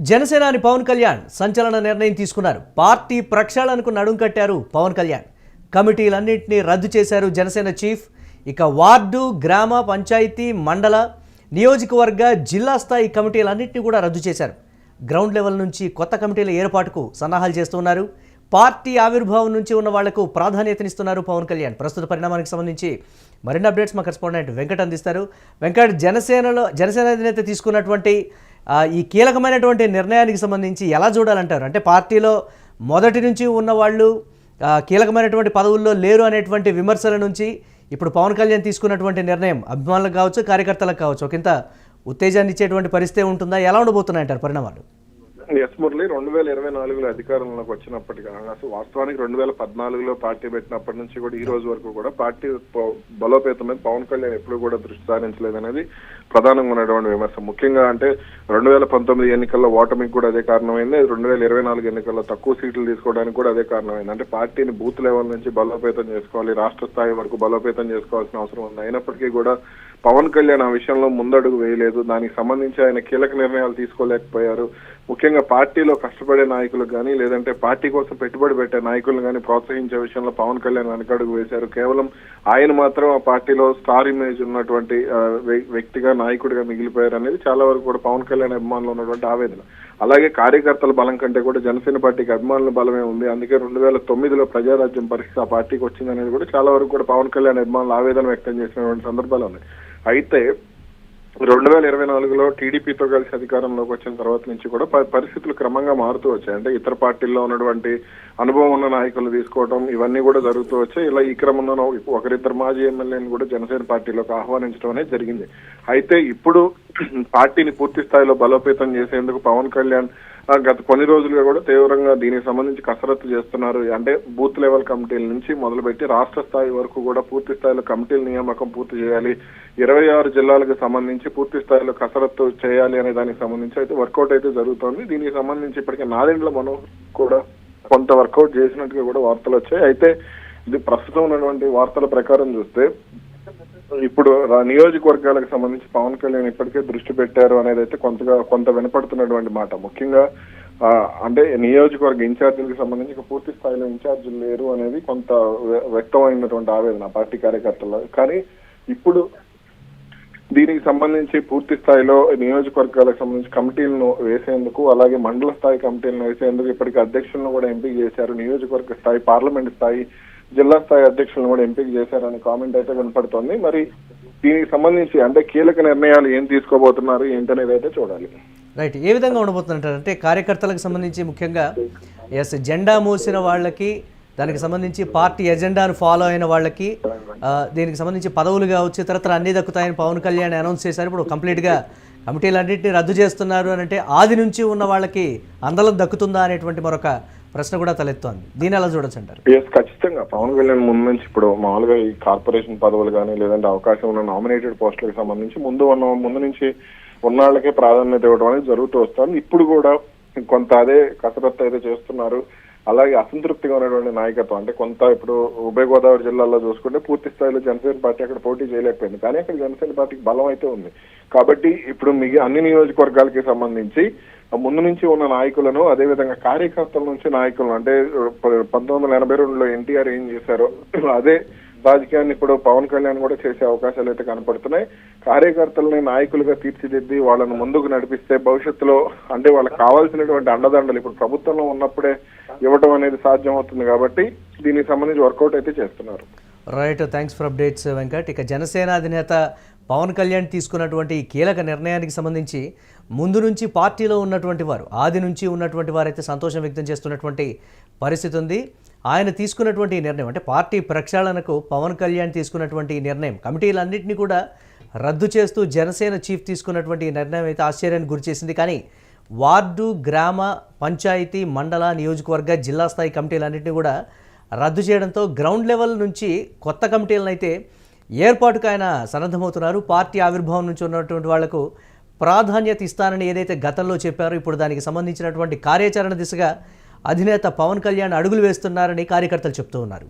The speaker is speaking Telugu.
జనసేనాని పవన్ కళ్యాణ్ సంచలన నిర్ణయం తీసుకున్నారు. పార్టీ ప్రక్షాళనకు నడుం కట్టారు పవన్ కళ్యాణ్. కమిటీలన్నింటినీ రద్దు చేశారు జనసేన చీఫ్. ఇక వార్డు, గ్రామ, పంచాయతీ, మండల, నియోజకవర్గ, జిల్లా స్థాయి కమిటీలన్నింటినీ కూడా రద్దు చేశారు. గ్రౌండ్ లెవెల్ నుంచి కొత్త కమిటీల ఏర్పాటుకు సన్నాహాలు చేస్తున్నారు. పార్టీ ఆవిర్భావం నుంచి ఉన్న వాళ్లకు ప్రాధాన్యతనిస్తున్నారు పవన్ కళ్యాణ్. ప్రస్తుత పరిణామానికి సంబంధించి మరిన్ని అప్డేట్స్ మా కరెస్పాండెంట్ వెంకట్ అందిస్తారు. వెంకట్, జనసేన అధినేత తీసుకున్నటువంటి ఈ కీలకమైనటువంటి నిర్ణయానికి సంబంధించి ఎలా చూడాలంటారు? అంటే పార్టీలో మొదటి నుంచి ఉన్న వాళ్ళు కీలకమైనటువంటి పదవుల్లో లేరు అనేటువంటి విమర్శల నుంచి ఇప్పుడు పవన్ కళ్యాణ్ తీసుకున్నటువంటి నిర్ణయం అభిమానులకు కావచ్చు, కార్యకర్తలకు కావచ్చు, ఒకంత ఉత్తేజాన్ని ఇచ్చేటువంటి పరిస్థితి ఉంటుందా? ఎలా ఉండబోతున్నాయంటారు పరిణామాలు? ఎస్ మురళి, 2024లో అధికారంలోకి వచ్చినప్పటికీ అసలు వాస్తవానికి 2014లో పార్టీ పెట్టినప్పటి నుంచి కూడా ఈ రోజు వరకు కూడా పార్టీ బలోపేతం మీద పవన్ కళ్యాణ్ ఎప్పుడు కూడా దృష్టి సారించలేదనేది ప్రధానంగా ఉన్నటువంటి విమర్శ. ముఖ్యంగా అంటే 2019 ఎన్నికల్లో ఓటమికి కూడా అదే కారణమైంది. 2024 ఎన్నికల్లో తక్కువ సీట్లు తీసుకోవడానికి కూడా అదే కారణమైంది. అంటే పార్టీని బూత్ లెవెల్ నుంచి బలోపేతం చేసుకోవాలి, రాష్ట్ర స్థాయి వరకు బలోపేతం చేసుకోవాల్సిన అవసరం ఉంది. అయినప్పటికీ కూడా పవన్ కళ్యాణ్ ఆ విషయంలో ముందడుగు వేయలేదు. దానికి సంబంధించి ఆయన కీలక నిర్ణయాలు తీసుకోలేకపోయారు. ముఖ్యంగా పార్టీలో కష్టపడే నాయకులకు కానీ, లేదంటే పార్టీ కోసం పెట్టుబడి పెట్టే నాయకులను కానీ ప్రోత్సహించే విషయంలో పవన్ కళ్యాణ్ వెనకడుగు వేశారు. కేవలం ఆయన మాత్రం ఆ పార్టీలో స్టార్ ఇమేజ్ ఉన్నటువంటి వ్యక్తిగా, నాయకుడిగా మిగిలిపోయారు అనేది చాలా వరకు కూడా పవన్ కళ్యాణ్ అభిమానులు ఉన్నటువంటి ఆవేదన. అలాగే కార్యకర్తల బలం కంటే కూడా జనసేన పార్టీకి అభిమానుల బలమే ఉంది. అందుకే 2009లో ప్రజారాజ్యం పరిస్థితి ఆ పార్టీకి వచ్చిందనేది కూడా చాలా వరకు కూడా పవన్ కళ్యాణ్ అభిమానులు ఆవేదన వ్యక్తం చేసినటువంటి సందర్భాలు ఉన్నాయి. అయితే 2024లో టీడీపీతో కలిసి అధికారంలోకి వచ్చిన తర్వాత నుంచి కూడా పరిస్థితులు క్రమంగా మారుతూ వచ్చాయి. అంటే ఇతర పార్టీల్లో ఉన్నటువంటి అనుభవం ఉన్న నాయకులు తీసుకోవడం ఇవన్నీ కూడా జరుగుతూ వచ్చాయి. ఇలా ఈ క్రమంలో ఒకరిద్దరు మాజీ ఎమ్మెల్యేని కూడా జనసేన పార్టీలోకి ఆహ్వానించడం అనేది జరిగింది. అయితే ఇప్పుడు పార్టీని పూర్తి స్థాయిలో బలోపేతం చేసేందుకు పవన్ కళ్యాణ్ గత కొన్ని రోజులుగా కూడా తీవ్రంగా దీనికి సంబంధించి కసరత్తు చేస్తున్నారు. అంటే బూత్ లెవెల్ కమిటీల నుంచి మొదలుపెట్టి రాష్ట్ర స్థాయి వరకు కూడా పూర్తి స్థాయిలో కమిటీల నియామకం పూర్తి చేయాలి, 26 జిల్లాలకు సంబంధించి పూర్తి స్థాయిలో కసరత్తు చేయాలి అనే దానికి సంబంధించి అయితే వర్కౌట్ అయితే జరుగుతోంది. దీనికి సంబంధించి ఇప్పటికే నాదెండ్ల మనోహర్ కూడా కొంత వర్కౌట్ చేసినట్టుగా కూడా వార్తలు వచ్చాయి. అయితే ఇది ప్రస్తుతం ఉన్నటువంటి వార్తల ప్రకారం చూస్తే ఇప్పుడు నియోజకవర్గాలకు సంబంధించి పవన్ కళ్యాణ్ ఇప్పటికే దృష్టి పెట్టారు అనేది అయితే కొంత వినపడుతున్నటువంటి మాట. ముఖ్యంగా అంటే నియోజకవర్గ ఇన్ఛార్జీలకు సంబంధించి పూర్తి స్థాయిలో ఇన్ఛార్జీలు లేరు అనేది కొంత వ్యక్తమైనటువంటి ఆవేదన పార్టీ కార్యకర్తల్లో. కానీ ఇప్పుడు దీనికి సంబంధించి పూర్తి స్థాయిలో నియోజకవర్గాలకు సంబంధించి కమిటీలను వేసేందుకు, అలాగే మండల స్థాయి కమిటీలను వేసేందుకు ఇప్పటికీ అధ్యక్షులను కూడా ఎంపిక చేశారు. నియోజకవర్గ స్థాయి, పార్లమెంట్ స్థాయి, జిల్లా స్థాయి అధ్యక్షులను కూడా ఎంపిక చేశారనే కామెంట్ అయితే వినపడుతోంది. మరి దీనికి సంబంధించి అంటే కీలక నిర్ణయాలు ఏం తీసుకోబోతున్నారు ఏంటనేది అయితే చూడాలి. రైట్, ఏ విధంగా ఉండబోతుందంటారు? అంటే కార్యకర్తలకు సంబంధించి ముఖ్యంగా జెండా మోసిన వాళ్ళకి, దానికి సంబంధించి పార్టీ ఎజెండాను ఫాలో అయిన వాళ్ళకి, దీనికి సంబంధించి పదవులు కావచ్చు, ఇతరత్ర అన్ని దక్కుతాయని పవన్ కళ్యాణ్ అనౌన్స్ చేశారు. ఇప్పుడు కంప్లీట్గా కమిటీలన్నింటినీ రద్దు చేస్తున్నారు అని అంటే ఆది నుంచి ఉన్న వాళ్ళకి అందలం దక్కుతుందా అనేటువంటి మరొక ప్రశ్న కూడా తలెత్తోంది. దీని ఎలా చూడొచ్చు అంటారు? ఖచ్చితంగా పవన్ కళ్యాణ్ ముందు నుంచి ఇప్పుడు మామూలుగా ఈ కార్పొరేషన్ పదవులు కానీ, లేదంటే అవకాశం ఉన్న నామినేటెడ్ పోస్టులకు సంబంధించి ముందు నుంచి ఉన్న వాళ్ళకే ప్రాధాన్యత ఇవ్వడం అనేది జరుగుతూ వస్తుంది. ఇప్పుడు కూడా కొంత అదే కసరత్తు అయితే చేస్తున్నారు. అలాగే అసంతృప్తిగా ఉన్నటువంటి నాయకత్వం, అంటే కొంత ఇప్పుడు ఉభయ గోదావరి జిల్లాల్లో చూసుకుంటే పూర్తి స్థాయిలో జనసేన పార్టీ అక్కడ పోటీ చేయలేకపోయింది. కానీ అక్కడ జనసేన పార్టీకి బలం అయితే ఉంది. కాబట్టి ఇప్పుడు అన్ని నియోజకవర్గాలకి సంబంధించి ముందు నుంచి ఉన్న నాయకులను, అదేవిధంగా కార్యకర్తల నుంచి నాయకులను, అంటే 1982లో ఎన్టీఆర్ ఏం చేశారో అదే రాజకీయాన్ని ఇప్పుడు పవన్ కళ్యాణ్ కూడా చేసే అవకాశాలు అయితే కనపడుతున్నాయి. కార్యకర్తలని నాయకులుగా తీర్చిదిద్ది వాళ్ళను ముందుకు నడిపిస్తే భవిష్యత్తులో అంటే వాళ్ళకి కావాల్సినటువంటి అండదండలు ఇప్పుడు ప్రభుత్వంలో ఉన్నప్పుడే ఇవ్వడం అనేది సాధ్యం అవుతుంది. కాబట్టి దీనికి సంబంధించి వర్కౌట్ అయితే చేస్తున్నారు. Right, thanks for updates Venkat. ఇక జనసేన అధినేత పవన్ కళ్యాణ్ తీసుకున్నటువంటి కీలక నిర్ణయానికి సంబంధించి ముందు నుంచి పార్టీలో ఉన్నటువంటి వారు, ఆది నుంచి ఉన్నటువంటి వారైతే సంతోషం వ్యక్తం చేస్తున్నటువంటి పరిస్థితి ఉంది. ఆయన తీసుకున్నటువంటి నిర్ణయం అంటే పార్టీ ప్రక్షాళనకు పవన్ కళ్యాణ్ తీసుకున్నటువంటి నిర్ణయం, కమిటీలన్నింటినీ కూడా రద్దు చేస్తూ జనసేన చీఫ్ తీసుకున్నటువంటి నిర్ణయం అయితే ఆశ్చర్యానికి గురిచేసింది. కానీ వార్డు, గ్రామ, పంచాయతీ, మండల, నియోజకవర్గ, జిల్లా స్థాయి కమిటీలన్నింటినీ కూడా రద్దు చేయడంతో గ్రౌండ్ లెవెల్ నుంచి కొత్త కమిటీలను అయితే ఏర్పాటుకు ఆయన సన్నద్ధమవుతున్నారు. పార్టీ ఆవిర్భావం నుంచి ఉన్నటువంటి వాళ్లకు ప్రాధాన్యత ఇస్తానని ఏదైతే గతంలో చెప్పారో ఇప్పుడు దానికి సంబంధించినటువంటి కార్యాచరణ దిశగా అధినేత పవన్ కళ్యాణ్ అడుగులు వేస్తున్నారని కార్యకర్తలు చెప్తూ ఉన్నారు.